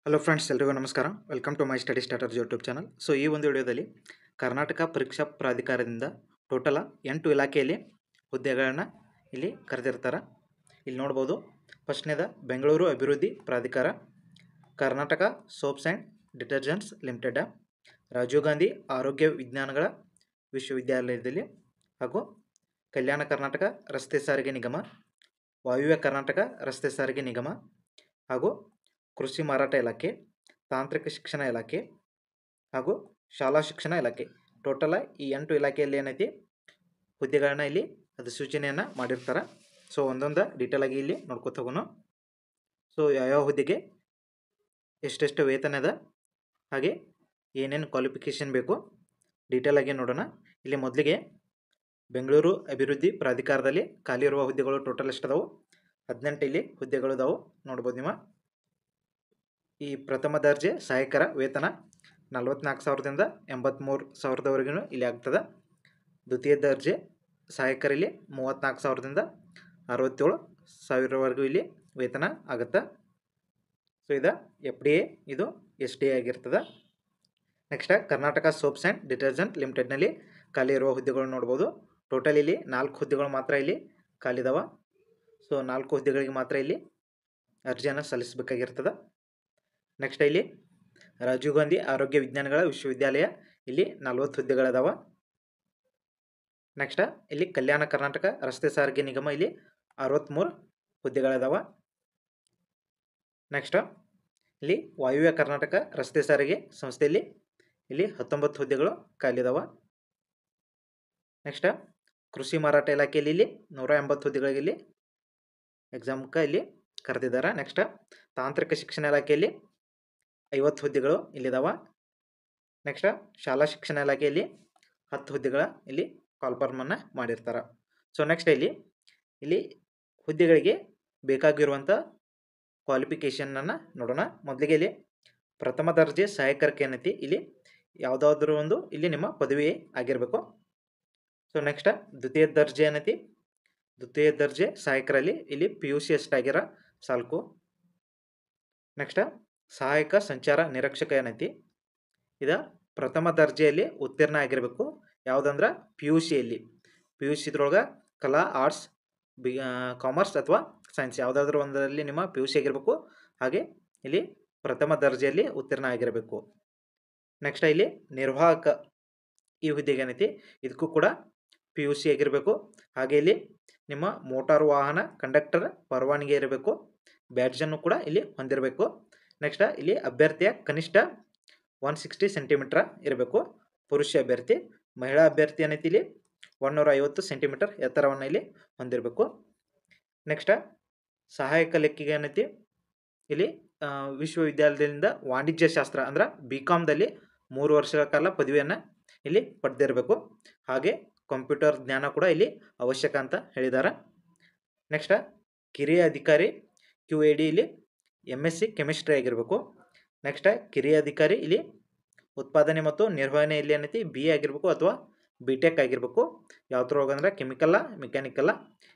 Hello friends, ಎಲ್ರಿಗೂ ನಮಸ್ಕಾರ. Welcome to my study starter YouTube channel. So ಈ ಒಂದು ವಿಡಿಯೋದಲ್ಲಿ ಕರ್ನಾಟಕ ಪರೀಕ್ಷಾ ಪ್ರಾಧಿಕಾರದಿಂದ ಟೋಟಲ 8 ಇಲಾಖೆಯಲ್ಲಿ ಹುದ್ದೆಗಳನ್ನು ಇಲ್ಲಿ ಕರೆದಿರ್ತಾರೆ. ಇಲ್ಲಿ ನೋಡ್ಬೋದು. ಫಸ್ಟ್ನೇದ ಬೆಂಗಳೂರು ಅಭಿವೃದ್ಧಿ ಪ್ರಾಧಿಕಾರ, Karnataka soaps and detergents limited, Rajiv Gandhi ಆರೋಗ್ಯ ವಿಜ್ಞಾನಗಳ ವಿಶ್ವವಿದ್ಯಾಲಯದಲ್ಲಿ, ಹಾಗೂ ಕಲ್ಯಾಣ ಕರ್ನಾಟಕ ರಸ್ತೆ ಸಾರಿಗೆ ನಿಗಮ, ವಾಯುವ್ಯ ಕರ್ನಾಟಕ ರಸ್ತೆ ಸಾರಿಗೆ ನಿಗಮ, ಹಾಗೂ ಕೃಷಿ ಮಾರಾಟ ಇಲಾಖೆ, ತಾಂತ್ರಿಕ ಶಿಕ್ಷಣ ಇಲಾಖೆ, ಹಾಗೂ ಶಾಲಾ ಶಿಕ್ಷಣ ಇಲಾಖೆ. ಟೋಟಲ ಈ 8 ಇಲಾಖೆಯಲ್ಲಿ ಏನೈತಿ ಹುದ್ದೆಗಳನ್ನ ಇಲ್ಲಿ ಅಧಿಸೂಚನೆಯನ್ನು ಮಾಡಿರ್ತಾರೆ. ಸೊ ಒಂದೊಂದು ಡೀಟೇಲಾಗಿ ಇಲ್ಲಿ ನೋಡ್ಕೊತ ಹೋಗೋಣ. ಸೊ ಯಾವ್ಯಾವ ಹುದ್ದೆಗೆ ಎಷ್ಟೆಷ್ಟು ವೇತನ ಇದೆ, ಹಾಗೆ ಏನೇನು ಕ್ವಾಲಿಫಿಕೇಷನ್ ಬೇಕು ಡೀಟೇಲಾಗಿ ನೋಡೋಣ. ಇಲ್ಲಿ ಮೊದಲಿಗೆ ಬೆಂಗಳೂರು ಅಭಿವೃದ್ಧಿ ಪ್ರಾಧಿಕಾರದಲ್ಲಿ ಖಾಲಿ ಇರುವ ಹುದ್ದೆಗಳು ಟೋಟಲ್ ಎಷ್ಟಿದಾವೆ? 18 ಇಲ್ಲಿ ಹುದ್ದೆಗಳು ಇದಾವೆ. ನೋಡ್ಬೋದು ನೀವು. ಈ ಪ್ರಥಮ ದರ್ಜೆ ಸಹಾಯಕರ ವೇತನ 44,000ದಿಂದ 83,000ದವರೆಗೂ ಇಲ್ಲಿ ಆಗ್ತದೆ. ದ್ವಿತೀಯ ದರ್ಜೆ ಸಹಾಯಕರಲ್ಲಿ 34,000ದಿಂದ 67,000ವರೆಗೂ ಇಲ್ಲಿ ವೇತನ ಆಗುತ್ತೆ. ಸೊ ಇದು FDA, ಇದು SDA ಆಗಿರ್ತದೆ. Next Karnataka soaps and detergent ಲಿಮಿಟೆಡ್ನಲ್ಲಿ ಖಾಲಿ ಇರುವ ಹುದ್ದೆಗಳು ನೋಡ್ಬೋದು. ಟೋಟಲ್ ಇಲ್ಲಿ 4 ಹುದ್ದೆಗಳು ಮಾತ್ರ ಇಲ್ಲಿ ಖಾಲಿದಾವೆ. ಸೊ 4 ಹುದ್ದೆಗಳಿಗೆ ಮಾತ್ರ ಇಲ್ಲಿ ಅರ್ಜಿಯನ್ನು ಸಲ್ಲಿಸಬೇಕಾಗಿರ್ತದೆ. ನೆಕ್ಸ್ಟ್ ಇಲ್ಲಿ ರಾಜೀವ್ ಗಾಂಧಿ ಆರೋಗ್ಯ ವಿಜ್ಞಾನಗಳ ವಿಶ್ವವಿದ್ಯಾಲಯ, ಇಲ್ಲಿ 40 ಹುದ್ದೆಗಳಿದಾವೆ. ನೆಕ್ಸ್ಟ್ ಇಲ್ಲಿ ಕಲ್ಯಾಣ ಕರ್ನಾಟಕ ರಸ್ತೆ ಸಾರಿಗೆ ನಿಗಮ, ಇಲ್ಲಿ 63 ಹುದ್ದೆಗಳಿದಾವೆ. ನೆಕ್ಸ್ಟ್ ಇಲ್ಲಿ ವಾಯುವ್ಯ ಕರ್ನಾಟಕ ರಸ್ತೆ ಸಾರಿಗೆ ಸಂಸ್ಥೆಯಲ್ಲಿ ಇಲ್ಲಿ 19 ಹುದ್ದೆಗಳು ಖಾಲಿದಾವೆ. ನೆಕ್ಸ್ಟ್ ಕೃಷಿ ಮಾರಾಟ ಇಲಾಖೆಯಲ್ಲಿ ಇಲ್ಲಿ 180 ಹುದ್ದೆಗಳಿಗೆ ಇಲ್ಲಿ ಎಕ್ಸಾಮ್ಗೆ ಇಲ್ಲಿ ಕರೆದಿದ್ದಾರೆ. ನೆಕ್ಸ್ಟ್ ತಾಂತ್ರಿಕ ಶಿಕ್ಷಣ ಇಲಾಖೆಯಲ್ಲಿ 50 ಹುದ್ದೆಗಳು ಇಲ್ಲಿದಾವೆ. ನೆಕ್ಸ್ಟ್ ಶಾಲಾ ಶಿಕ್ಷಣ ಇಲಾಖೆಯಲ್ಲಿ 10 ಹುದ್ದೆಗಳ ಇಲ್ಲಿ ಕಾಲ್ಫಾರ್ಮನ್ನು ಮಾಡಿರ್ತಾರೆ. ಸೊ ನೆಕ್ಸ್ಟ್ ಇಲ್ಲಿ ಹುದ್ದೆಗಳಿಗೆ ಬೇಕಾಗಿರುವಂಥ ಕ್ವಾಲಿಫಿಕೇಷನನ್ನು ನೋಡೋಣ. ಮೊದಲಿಗೆ ಇಲ್ಲಿ ಪ್ರಥಮ ದರ್ಜೆ ಸಹಾಯಕರಿಗೆ ಏನೈತಿ, ಇಲ್ಲಿ ಯಾವುದಾದ್ರೂ ಒಂದು ಇಲ್ಲಿ ನಿಮ್ಮ ಪದವಿ ಆಗಿರಬೇಕು. ಸೊ ನೆಕ್ಸ್ಟ್ ದ್ವಿತೀಯ ದರ್ಜೆ ಏನೈತಿ, ದ್ವಿತೀಯ ದರ್ಜೆ ಸಹಾಯಕರಲ್ಲಿ ಇಲ್ಲಿ PUC ಎಷ್ಟಾಗಿರ ಸಾಲ್ಕು. ನೆಕ್ಸ್ಟ್ ಸಹಾಯಕ ಸಂಚಾರ ನಿರೀಕ್ಷಕ ಏನೈತಿ, ಇದು ಪ್ರಥಮ ದರ್ಜೆಯಲ್ಲಿ ಉತ್ತೀರ್ಣ ಆಗಿರಬೇಕು. ಯಾವುದಂದ್ರೆ PUCಯಲ್ಲಿ, PUC ಕಲಾ, ಆರ್ಟ್ಸ್, ಕಾಮರ್ಸ್ ಅಥವಾ ಸೈನ್ಸ್ ಯಾವುದಾದ್ರೂ ಒಂದರಲ್ಲಿ ನಿಮ್ಮ PUC ಆಗಿರಬೇಕು. ಹಾಗೆ ಇಲ್ಲಿ ಪ್ರಥಮ ದರ್ಜೆಯಲ್ಲಿ ಉತ್ತೀರ್ಣ ಆಗಿರಬೇಕು. ನೆಕ್ಸ್ಟ್ ಇಲ್ಲಿ ನಿರ್ವಾಹಕ ಈ ಹುದ್ದೆಗೆ ಏನೈತಿ, ಇದಕ್ಕೂ ಕೂಡ PUC ಆಗಿರಬೇಕು. ಹಾಗೆ ಇಲ್ಲಿ ನಿಮ್ಮ ಮೋಟಾರು ವಾಹನ ಕಂಡಕ್ಟರ್ ಪರವಾನಗಿ ಇರಬೇಕು. ಬ್ಯಾಡ್ಜನ್ನು ಕೂಡ ಇಲ್ಲಿ ಹೊಂದಿರಬೇಕು. ನೆಕ್ಸ್ಟ್ ಇಲ್ಲಿ ಅಭ್ಯರ್ಥಿಯ ಕನಿಷ್ಠ 160 ಸೆಂಟಿಮೀಟರ್ ಇರಬೇಕು, ಪುರುಷ ಅಭ್ಯರ್ಥಿ. ಮಹಿಳಾ ಅಭ್ಯರ್ಥಿ ಏನೈತಿ ಇಲ್ಲಿ 150 ಸೆಂಟಿಮೀಟರ್ ಎತ್ತರವನ್ನು ಇಲ್ಲಿ ಹೊಂದಿರಬೇಕು. ನೆಕ್ಸ್ಟ್ ಸಹಾಯಕ ಲೆಕ್ಕಿಗೆ ಏನೈತಿ, ಇಲ್ಲಿ ವಿಶ್ವವಿದ್ಯಾಲಯದಿಂದ ವಾಣಿಜ್ಯ ಶಾಸ್ತ್ರ ಅಂದ್ರೆ BComದಲ್ಲಿ 3 ವರ್ಷಗಳ ಕಾಲ ಪದವಿಯನ್ನು ಇಲ್ಲಿ ಪಡೆದಿರಬೇಕು. ಹಾಗೆ ಕಂಪ್ಯೂಟರ್ ಜ್ಞಾನ ಕೂಡ ಇಲ್ಲಿ ಅವಶ್ಯಕ ಅಂತ ಹೇಳಿದ್ದಾರೆ. ನೆಕ್ಸ್ಟ್ ಕಿರಿಯ ಅಧಿಕಾರಿ QAD ಇಲ್ಲಿ MSc ಕೆಮಿಸ್ಟ್ರಿ ಆಗಿರಬೇಕು. ನೆಕ್ಸ್ಟ್ ಕಿರಿಯ ಅಧಿಕಾರಿ ಇಲ್ಲಿ ಉತ್ಪಾದನೆ ಮತ್ತು ನಿರ್ವಹಣೆಯಲ್ಲಿ ಏನೈತಿ BA ಆಗಿರಬೇಕು ಅಥವಾ BTech ಆಗಿರಬೇಕು. ಯಾವುದ್ರೊಳಗಂದ್ರೆ ಕೆಮಿಕಲ್ಲ, ಮೆಕ್ಯಾನಿಕಲ್ಲ,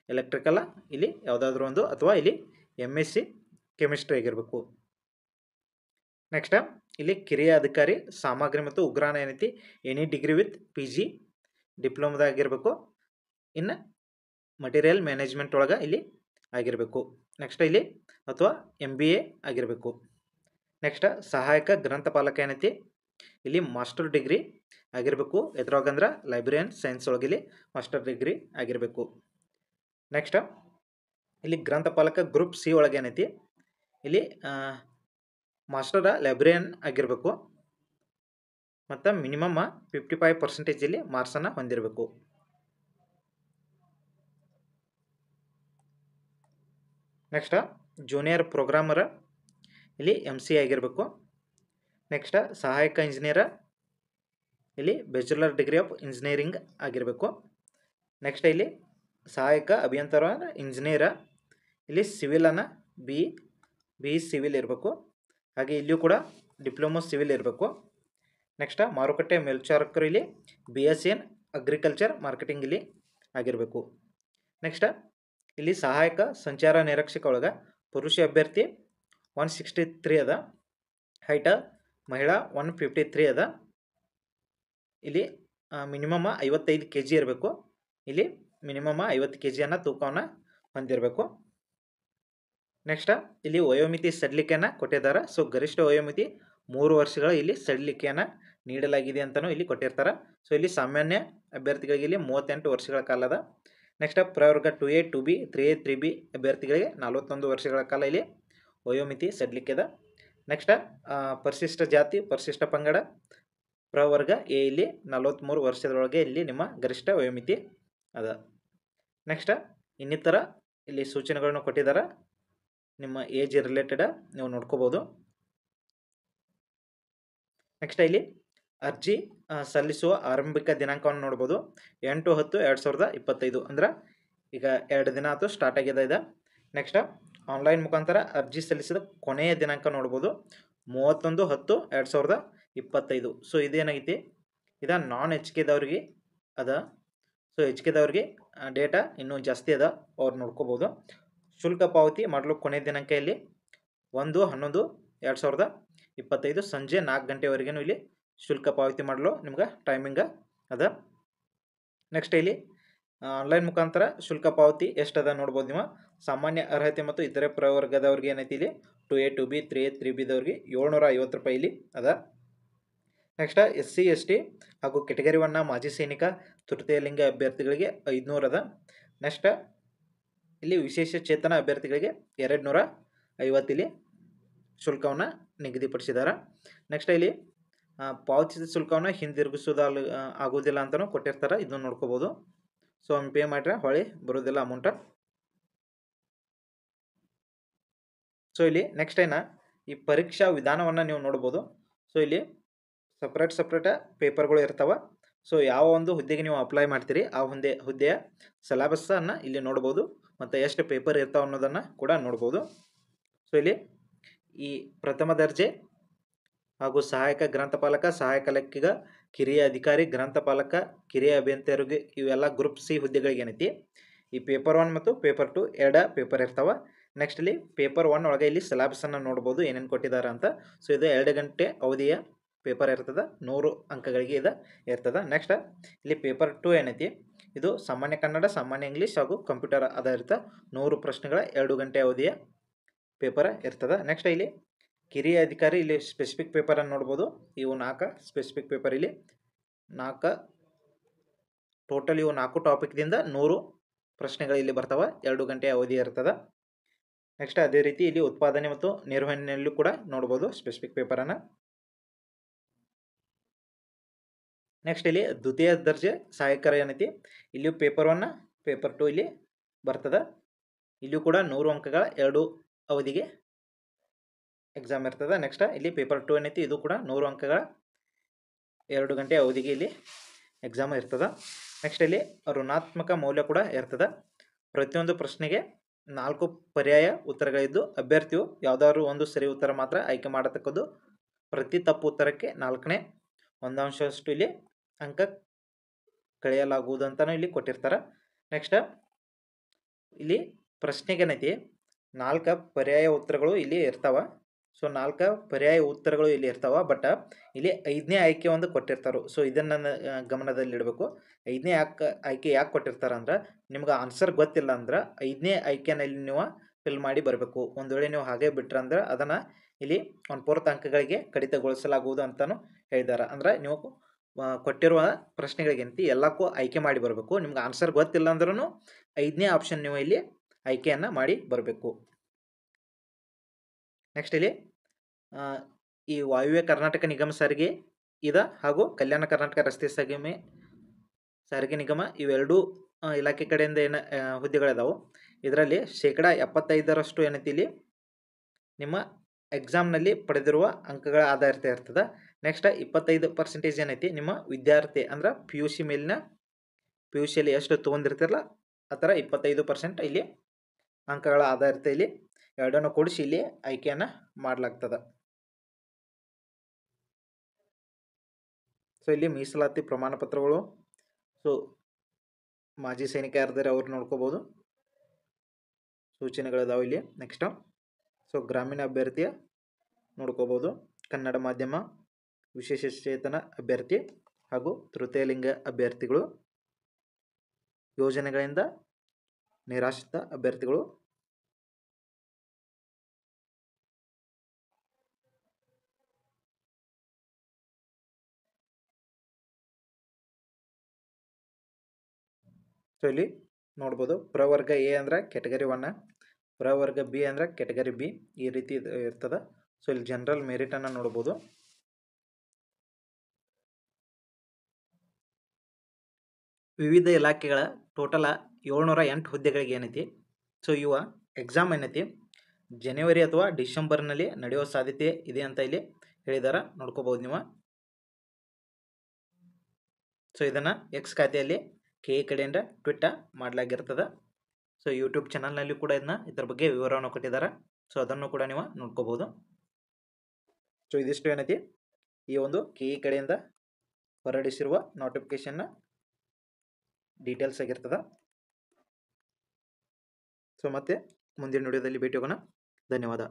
ಎಲೆಕ್ಟ್ರಿಕಲ್ಲ, ಇಲ್ಲಿ ಯಾವುದಾದ್ರೂ ಒಂದು, ಅಥವಾ ಇಲ್ಲಿ MSc ಕೆಮಿಸ್ಟ್ರಿ ಆಗಿರಬೇಕು. ನೆಕ್ಸ್ಟ್ ಇಲ್ಲಿ ಕಿರಿಯ ಅಧಿಕಾರಿ ಸಾಮಗ್ರಿ ಮತ್ತು ಉಗ್ರಾಣ ಏನೈತಿ ಎನಿ ಡಿಗ್ರಿ ವಿತ್ PG ಡಿಪ್ಲೊಮದಾಗಿರಬೇಕು. ಇನ್ನು ಮಟೀರಿಯಲ್ ಮ್ಯಾನೇಜ್ಮೆಂಟ್ ಒಳಗೆ ಇಲ್ಲಿ ಆಗಿರಬೇಕು. ನೆಕ್ಸ್ಟ್ ಇಲ್ಲಿ ಅಥವಾ MBA ಆಗಿರಬೇಕು. ನೆಕ್ಸ್ಟ್ ಸಹಾಯಕ ಗ್ರಂಥಪಾಲಕ ಏನೈತಿ, ಇಲ್ಲಿ ಮಾಸ್ಟರ್ ಡಿಗ್ರಿ ಆಗಿರಬೇಕು. ಎದ್ರೊಳಗಂದ್ರೆ ಲೈಬ್ರರಿಯನ್ ಸೈನ್ಸ್ ಒಳಗೆ ಇಲ್ಲಿ ಮಾಸ್ಟರ್ ಡಿಗ್ರಿ ಆಗಿರಬೇಕು. ನೆಕ್ಸ್ಟ್ ಇಲ್ಲಿ ಗ್ರಂಥಪಾಲಕ ಗ್ರೂಪ್ C ಒಳಗೆ ಏನೈತಿ, ಇಲ್ಲಿ ಮಾಸ್ಟರ್ ಲೈಬ್ರರಿಯನ್ ಆಗಿರಬೇಕು ಮತ್ತು ಮಿನಿಮಮ್ 55% ಇಲ್ಲಿ ಮಾರ್ಕ್ಸನ್ನು ಹೊಂದಿರಬೇಕು. ನೆಕ್ಸ್ಟ್ ಜೂನಿಯರ್ ಪ್ರೋಗ್ರಾಮರ್ ಇಲ್ಲಿ MC ಆಗಿರಬೇಕು. ನೆಕ್ಸ್ಟ್ ಸಹಾಯಕ ಇಂಜಿನಿಯರ್ ಇಲ್ಲಿ ಬ್ಯಾಚುಲರ್ ಡಿಗ್ರಿ ಆಫ್ ಇಂಜಿನಿಯರಿಂಗ್ ಆಗಿರಬೇಕು. ನೆಕ್ಸ್ಟ್ ಇಲ್ಲಿ ಸಹಾಯಕ ಅಭಿಯಂತರ ಇಂಜಿನಿಯರ್ ಇಲ್ಲಿ ಸಿವಿಲನ್ನು BE ಸಿವಿಲ್ ಇರಬೇಕು. ಹಾಗೆ ಇಲ್ಲಿಯೂ ಕೂಡ ಡಿಪ್ಲೊಮೊ ಸಿವಿಲ್ ಇರಬೇಕು. ನೆಕ್ಸ್ಟ್ ಮಾರುಕಟ್ಟೆ ಮೇಲ್ವಿಚಾರಕರು ಇಲ್ಲಿ BSc ಇನ್ ಅಗ್ರಿಕಲ್ಚರ್ ಮಾರ್ಕೆಟಿಂಗ್ ಇಲ್ಲಿ ಆಗಿರಬೇಕು. ನೆಕ್ಸ್ಟ್ ಇಲ್ಲಿ ಸಹಾಯಕ ಸಂಚಾರ ನಿರೀಕ್ಷಕ ಒಳಗೆ ಪುರುಷ ಅಭ್ಯರ್ಥಿ 163 ಅದ. ಹೈಟ ಮಹಿಳಾ 153 ಅದ. ಇಲ್ಲಿ ಮಿನಿಮಮ್ 55 kg ಇರಬೇಕು. ಇಲ್ಲಿ ಮಿನಿಮಮ್ 50 kg ತೂಕವನ್ನು ಹೊಂದಿರಬೇಕು. ನೆಕ್ಸ್ಟ್ ಇಲ್ಲಿ ವಯೋಮಿತಿ ಸಡಿಲಿಕೆಯನ್ನು ಕೊಟ್ಟಿದ್ದಾರೆ. ಸೊ ಗರಿಷ್ಠ ವಯೋಮಿತಿ 3 ವರ್ಷಗಳ ಇಲ್ಲಿ ಸಡಿಲಿಕೆಯನ್ನು ನೀಡಲಾಗಿದೆ ಅಂತಲೂ ಇಲ್ಲಿ ಕೊಟ್ಟಿರ್ತಾರೆ. ಸೊ ಇಲ್ಲಿ ಸಾಮಾನ್ಯ ಅಭ್ಯರ್ಥಿಗಳಿಗೆ ಇಲ್ಲಿ 38 ವರ್ಷಗಳ ಕಾಲದ. ನೆಕ್ಸ್ಟ್ ಪ್ರವರ್ಗ 2A 2B 3A 3B ಅಭ್ಯರ್ಥಿಗಳಿಗೆ 41 ವರ್ಷಗಳ ಕಾಲ ಇಲ್ಲಿ ವಯೋಮಿತಿ ಸಡಿಲಿಕೆ ಅದ. ನೆಕ್ಸ್ಟ್ ಪರಿಶಿಷ್ಟ ಜಾತಿ ಪರಿಶಿಷ್ಟ ಪಂಗಡ ಪ್ರವರ್ಗ ಎ ಇಲ್ಲಿ 43 ವರ್ಷದೊಳಗೆ ಇಲ್ಲಿ ನಿಮ್ಮ ಗರಿಷ್ಠ ವಯೋಮಿತಿ ಅದ. ನೆಕ್ಸ್ಟ್ ಇನ್ನಿತರ ಇಲ್ಲಿ ಸೂಚನೆಗಳನ್ನು ಕೊಟ್ಟಿದ್ದಾರೆ. ನಿಮ್ಮ ಏಜ್ ರಿಲೇಟೆಡ್ ನೀವು ನೋಡ್ಕೋಬೋದು. ನೆಕ್ಸ್ಟ್ ಇಲ್ಲಿ ಅರ್ಜಿ ಸಲ್ಲಿಸುವ ಆರಂಭಿಕ ದಿನಾಂಕವನ್ನು ನೋಡ್ಬೋದು. 8/10/2025 ಅಂದ್ರೆ ಈಗ 2 ದಿನ ಆಯ್ತು ಸ್ಟಾರ್ಟ್ ಆಗಿದೆ ಇದು. ನೆಕ್ಸ್ಟ್ ಆನ್ಲೈನ್ ಮುಖಾಂತರ ಅರ್ಜಿ ಸಲ್ಲಿಸಿದ ಕೊನೆಯ ದಿನಾಂಕ ನೋಡ್ಬೋದು 31/10/2025. ಸೊ ಇದೇನಾಗೈತಿ, ಇದು ನಾನ್ ಎಚ್ ಕೆದವ್ರಿಗೆ ಅದ. ಸೊ ಎಚ್ ಕೆದವ್ರಿಗೆ ಡೇಟಾ ಇನ್ನೂ ಜಾಸ್ತಿ ಅದ, ಅವ್ರು ನೋಡ್ಕೋಬೋದು. ಶುಲ್ಕ ಪಾವತಿ ಮಾಡಲು ಕೊನೆಯ ದಿನಾಂಕ ಇಲ್ಲಿ 1/11/2025 ಸಂಜೆ 4 ಗಂಟೆವರೆಗೂ ಇಲ್ಲಿ ಶುಲ್ಕ ಪಾವತಿ ಮಾಡಲು ನಿಮ್ಗೆ ಟೈಮಿಂಗ್ ಅದ. ನೆಕ್ಸ್ಟ್ ಇಲ್ಲಿ ಆನ್ಲೈನ್ ಮುಖಾಂತರ ಶುಲ್ಕ ಪಾವತಿ ಎಷ್ಟದ ನೋಡ್ಬೋದು ನೀವು. ಸಾಮಾನ್ಯ ಅರ್ಹತೆ ಮತ್ತು ಇತರೆ ಪ್ರವರ್ಗದವ್ರಿಗೆ ಏನೈತಿ ಇಲ್ಲಿ 2A 2B 3A 3Bದವ್ರಿಗೆ 750 ರೂಪಾಯಿ ಇಲ್ಲಿ ಅದ. ನೆಕ್ಸ್ಟ್ SC ST ಹಾಗೂ ಕೆಟಗರಿ 1 ಮಾಜಿ ಸೈನಿಕ ತೃತೀಯ ಲಿಂಗ ಅಭ್ಯರ್ಥಿಗಳಿಗೆ 500 ಅದ. ನೆಕ್ಸ್ಟ್ ಇಲ್ಲಿ ವಿಶೇಷ ಚೇತನ ಅಭ್ಯರ್ಥಿಗಳಿಗೆ 250 ಇಲ್ಲಿ ಶುಲ್ಕವನ್ನು ನಿಗದಿಪಡಿಸಿದ್ದಾರೆ. ನೆಕ್ಸ್ಟ್ ಇಲ್ಲಿ ಪಾವತಿಸಿದ ಶುಲ್ಕವನ್ನು ಹಿಂದಿರುಗಿಸೋದು ಆಗೋದಿಲ್ಲ ಅಂತಲೂ ಕೊಟ್ಟಿರ್ತಾರೆ, ಇದನ್ನು ನೋಡ್ಕೋಬೋದು. ಸೊ ಒಮ್ಮೆ ಪೇ ಮಾಡಿದ್ರೆ ಹೊಳೆ ಬರೋದಿಲ್ಲ ಅಮೌಂಟ್. ಸೊ ಇಲ್ಲಿ ನೆಕ್ಸ್ಟ್ ಈ ಪರೀಕ್ಷಾ ವಿಧಾನವನ್ನು ನೀವು ನೋಡ್ಬೋದು. ಸೊ ಇಲ್ಲಿ ಸಪ್ರೇಟ್ ಪೇಪರ್ಗಳು ಇರ್ತಾವೆ. ಸೊ ಯಾವ ಒಂದು ಹುದ್ದೆಗೆ ನೀವು ಅಪ್ಲೈ ಮಾಡ್ತೀರಿ ಆ ಹುದ್ದೆಯ ಸಿಲೆಬಸ್ಸನ್ನು ಇಲ್ಲಿ ನೋಡ್ಬೋದು ಮತ್ತು ಎಷ್ಟು ಪೇಪರ್ ಇರ್ತಾವೆ ಅನ್ನೋದನ್ನು ಕೂಡ ನೋಡ್ಬೋದು. ಸೊ ಇಲ್ಲಿ ಈ ಪ್ರಥಮ ದರ್ಜೆ ಹಾಗೂ ಸಹಾಯಕ ಗ್ರಂಥಪಾಲಕ, ಸಹಾಯಕ ಲೆಕ್ಕಿಗ, ಕಿರಿಯ ಅಧಿಕಾರಿ, ಗ್ರಂಥಪಾಲಕ, ಕಿರಿಯ ಅಭಿಯಂತರಿಗೆ ಇವೆಲ್ಲ ಗ್ರೂಪ್ ಸಿ ಹುದ್ದೆಗಳಿಗೆ ಏನೈತಿ ಈ ಪೇಪರ್ 1 ಮತ್ತು ಪೇಪರ್ 2 2 ಪೇಪರ್ ಇರ್ತಾವೆ. ನೆಕ್ಸ್ಟ್ ಇಲ್ಲಿ ಪೇಪರ್ 1 ಒಳಗೆ ಇಲ್ಲಿ ಸಿಲೆಬಸನ್ನು ನೋಡ್ಬೋದು ಏನೇನು ಕೊಟ್ಟಿದ್ದಾರೆ ಅಂತ. ಸೊ ಇದು 2 ಗಂಟೆ ಅವಧಿಯ ಪೇಪರ್ ಇರ್ತದೆ, 100 ಅಂಕಗಳಿಗೆ ಇದು ಇರ್ತದೆ. ನೆಕ್ಸ್ಟ್ ಇಲ್ಲಿ ಪೇಪರ್ 2 ಏನೈತಿ ಇದು ಸಾಮಾನ್ಯ ಕನ್ನಡ, ಸಾಮಾನ್ಯ ಇಂಗ್ಲೀಷ್ ಹಾಗೂ ಕಂಪ್ಯೂಟರ್ ಆಧಾರಿತ 100 ಪ್ರಶ್ನೆಗಳ 2 ಗಂಟೆ ಅವಧಿಯ ಪೇಪರ್ ಇರ್ತದೆ. ನೆಕ್ಸ್ಟ್ ಇಲ್ಲಿ ಕಿರಿಯ ಅಧಿಕಾರಿ ಇಲ್ಲಿ ಸ್ಪೆಸಿಫಿಕ್ ಪೇಪರನ್ನು ನೋಡ್ಬೋದು. ಇವು 4 ಸ್ಪೆಸಿಫಿಕ್ ಪೇಪರ್ ಇಲ್ಲಿ 4 ಟೋಟಲ್ ಇವು 4 ಟಾಪಿಕ್ದಿಂದ 100 ಪ್ರಶ್ನೆಗಳು ಇಲ್ಲಿ ಬರ್ತಾವೆ, 2 ಗಂಟೆ ಅವಧಿ ಇರ್ತದೆ. ನೆಕ್ಸ್ಟ್ ಅದೇ ರೀತಿ ಇಲ್ಲಿ ಉತ್ಪಾದನೆ ಮತ್ತು ನಿರ್ವಹಣೆಯಲ್ಲೂ ಕೂಡ ನೋಡ್ಬೋದು ಸ್ಪೆಸಿಫಿಕ್ ಪೇಪರನ್ನು. ನೆಕ್ಸ್ಟ್ ಇಲ್ಲಿ ದ್ವಿತೀಯ ದರ್ಜೆ ಸಹಾಯಕರ ಏನೈತಿ ಇಲ್ಲಿಯೂ ಪೇಪರ್ 1 ಪೇಪರ್ 2 ಇಲ್ಲಿ ಬರ್ತದೆ. ಇಲ್ಲಿಯೂ ಕೂಡ 100 ಅಂಕಗಳ 2 ಅವಧಿಗೆ ಎಕ್ಸಾಮ್ ಇರ್ತದೆ. ನೆಕ್ಸ್ಟ್ ಇಲ್ಲಿ ಪೇಪರ್ 2 ಏನೈತಿ ಇದು ಕೂಡ 100 ಅಂಕಗಳ 2 ಗಂಟೆ ಅವಧಿಗೆ ಇಲ್ಲಿ ಎಕ್ಸಾಮ್ ಇರ್ತದೆ. ನೆಕ್ಸ್ಟ್ ಇಲ್ಲಿ ಋಣಾತ್ಮಕ ಮೌಲ್ಯ ಕೂಡ ಇರ್ತದೆ. ಪ್ರತಿಯೊಂದು ಪ್ರಶ್ನೆಗೆ 4 ಪರ್ಯಾಯ ಉತ್ತರಗಳಿದ್ದು ಅಭ್ಯರ್ಥಿಯು ಯಾವುದಾದ್ರು ಒಂದು ಸರಿ ಉತ್ತರ ಮಾತ್ರ ಆಯ್ಕೆ ಮಾಡತಕ್ಕದ್ದು. ಪ್ರತಿ ತಪ್ಪು ಉತ್ತರಕ್ಕೆ 4ನೇ 1 ಅಂಶದಷ್ಟು ಇಲ್ಲಿ ಅಂಕ ಕಳೆಯಲಾಗುವುದು ಅಂತಲೂ ಇಲ್ಲಿ ಕೊಟ್ಟಿರ್ತಾರೆ. ನೆಕ್ಸ್ಟ್ ಇಲ್ಲಿ ಪ್ರಶ್ನೆಗೆ ಏನೈತಿ 4 ಪರ್ಯಾಯ ಉತ್ತರಗಳು ಇಲ್ಲಿ ಇರ್ತಾವೆ. ಸೊ 4 ಪರ್ಯಾಯ ಉತ್ತರಗಳು ಇಲ್ಲಿ ಇರ್ತಾವೆ, ಬಟ್ ಇಲ್ಲಿ 5ನೇ ಆಯ್ಕೆ ಒಂದು ಕೊಟ್ಟಿರ್ತಾರೆ. ಸೊ ಇದನ್ನು ಗಮನದಲ್ಲಿಡಬೇಕು. 5ನೇ ಆಯ್ಕೆ ಯಾಕೆ ಕೊಟ್ಟಿರ್ತಾರೆ ಅಂದ್ರೆ ನಿಮ್ಗೆ ಆನ್ಸರ್ ಗೊತ್ತಿಲ್ಲ ಅಂದ್ರೆ 5ನೇ ಆಯ್ಕೆನಲ್ಲಿ ನೀವು ಫಿಲ್ ಮಾಡಿ ಬರಬೇಕು. ಒಂದು ವೇಳೆ ನೀವು ಹಾಗೆ ಬಿಟ್ರೆ ಅಂದ್ರೆ ಅದನ್ನು ಇಲ್ಲಿ 1/4 ಅಂಕಗಳಿಗೆ ಕಡಿತಗೊಳಿಸಲಾಗುವುದು ಅಂತಲೂ ಹೇಳಿದ್ದಾರೆ. ಅಂದರೆ ನೀವು ಕೊಟ್ಟಿರುವ ಪ್ರಶ್ನೆಗಳಿಗಂತ ಎಲ್ಲಕ್ಕೂ ಆಯ್ಕೆ ಮಾಡಿ ಬರಬೇಕು. ನಿಮ್ಗೆ ಆನ್ಸರ್ ಗೊತ್ತಿಲ್ಲ ಅಂದ್ರೂ 5ನೇ ಆಪ್ಷನ್ ನೀವು ಇಲ್ಲಿ ಆಯ್ಕೆಯನ್ನು ಮಾಡಿ ಬರಬೇಕು. ನೆಕ್ಸ್ಟ್ ಇಲ್ಲಿ ಈ ವಾಯುವ್ಯ ಕರ್ನಾಟಕ ನಿಗಮ ಸಾರಿಗೆ ಇದೆ ಹಾಗೂ ಕಲ್ಯಾಣ ಕರ್ನಾಟಕ ರಸ್ತೆ ಸಾರಿಗೆ ನಿಗಮ ಇವೆರಡೂ ಇಲಾಖೆ ಕಡೆಯಿಂದ ಏನು ಹುದ್ದೆಗಳಿದಾವೆ. ಇದರಲ್ಲಿ 75% ಏನೈತಿ ಇಲ್ಲಿ ನಿಮ್ಮ ಎಕ್ಸಾಮ್ನಲ್ಲಿ ಪಡೆದಿರುವ ಅಂಕಗಳ ಆಧಾರಿತ ಇರ್ತದೆ. ನೆಕ್ಸ್ಟ್ 25% ಏನೈತಿ ನಿಮ್ಮ ವಿದ್ಯಾರ್ಥಿ ಅಂದ್ರೆ PUC ಮೇಲಿನ PUCಯಲ್ಲಿ ಎಷ್ಟು ತೊಗೊಂಡಿರ್ತಿರಲ್ಲ ಆ ಥರ 25% ಇಲ್ಲಿ ಅಂಕಗಳ ಆಧಾರಿತ ಇಲ್ಲಿ ಎರಡನ್ನು ಕೂಡಿಸಿ ಇಲ್ಲಿ ಆಯ್ಕೆಯನ್ನು ಮಾಡಲಾಗ್ತದೆ. ಸೊ ಇಲ್ಲಿ ಮೀಸಲಾತಿ ಪ್ರಮಾಣ ಪತ್ರಗಳು, ಸೊ ಮಾಜಿ ಸೈನಿಕ ಯಾರಿದ್ದಾರೆ ಅವ್ರು ನೋಡ್ಕೋಬೋದು, ಸೂಚನೆಗಳಿದಾವೆ ಇಲ್ಲಿ. ನೆಕ್ಸ್ಟ್ ಸೊ ಗ್ರಾಮೀಣ ಅಭ್ಯರ್ಥಿಯ ನೋಡ್ಕೋಬೋದು, ಕನ್ನಡ ಮಾಧ್ಯಮ, ವಿಶೇಷಚೇತನ ಅಭ್ಯರ್ಥಿ ಹಾಗೂ ತೃತೀಯ ಲಿಂಗ ಅಭ್ಯರ್ಥಿಗಳು, ಯೋಜನೆಗಳಿಂದ ನಿರಾಶ್ರಿತ ಅಭ್ಯರ್ಥಿಗಳು, ಸೊ ಇಲ್ಲಿ ನೋಡ್ಬೋದು ಪ್ರವರ್ಗ ಎ ಅಂದ್ರೆ ಕೆಟಗರಿ 1, ಪ್ರವರ್ಗ ಬಿ ಅಂದ್ರೆ ಕೆಟಗರಿ ಬಿ, ಈ ರೀತಿ ಇರ್ತದೆ. ಸೊ ಇಲ್ಲಿ ಜನರಲ್ ಮೆರಿಟ್ ಅನ್ನು ನೋಡ್ಬೋದು. ವಿವಿಧ ಇಲಾಖೆಗಳ ಟೋಟಲ್ 708 ಹುದ್ದೆಗಳಿಗೆ ಏನೈತಿ, ಸೊ ಇವ ಎಕ್ಸಾಮ್ ಏನೈತಿ ಜನವರಿ ಅಥವಾ ಡಿಸೆಂಬರ್ನಲ್ಲಿ ನಡೆಯುವ ಸಾಧ್ಯತೆ ಇದೆ ಅಂತ ಇಲ್ಲಿ ಹೇಳಿದಾರ, ನೋಡ್ಕೋಬಹುದು ನೀವು. ಸೊ ಇದನ್ನು ಎಕ್ಸ್ ಖಾತೆಯಲ್ಲಿ KE ಕಡೆಯಿಂದ ಟ್ವಿಟ್ ಮಾಡಲಾಗಿರ್ತದೆ. ಸೊ ಯೂಟ್ಯೂಬ್ ಚಾನಲ್ನಲ್ಲಿ ಕೂಡ ಇದರ ಬಗ್ಗೆ ವಿವರವನ್ನು ಕೊಟ್ಟಿದ್ದಾರೆ. ಸೊ ಅದನ್ನು ಕೂಡ ನೀವು ನೋಡ್ಕೋಬಹುದು. ಸೊ ಇದಿಷ್ಟು ಏನೈತಿ ಈ ಒಂದು KE ಕಡೆಯಿಂದ ಹೊರಡಿಸಿರುವ ನೋಟಿಫಿಕೇಶನ್ನ ಡೀಟೇಲ್ಸ್ ಆಗಿರ್ತದೆ. ಸೊ ಮತ್ತೆ ಮುಂದಿನ ವಿಡಿಯೋದಲ್ಲಿ ಭೇಟಿ ಹೋಗೋಣ. ಧನ್ಯವಾದ.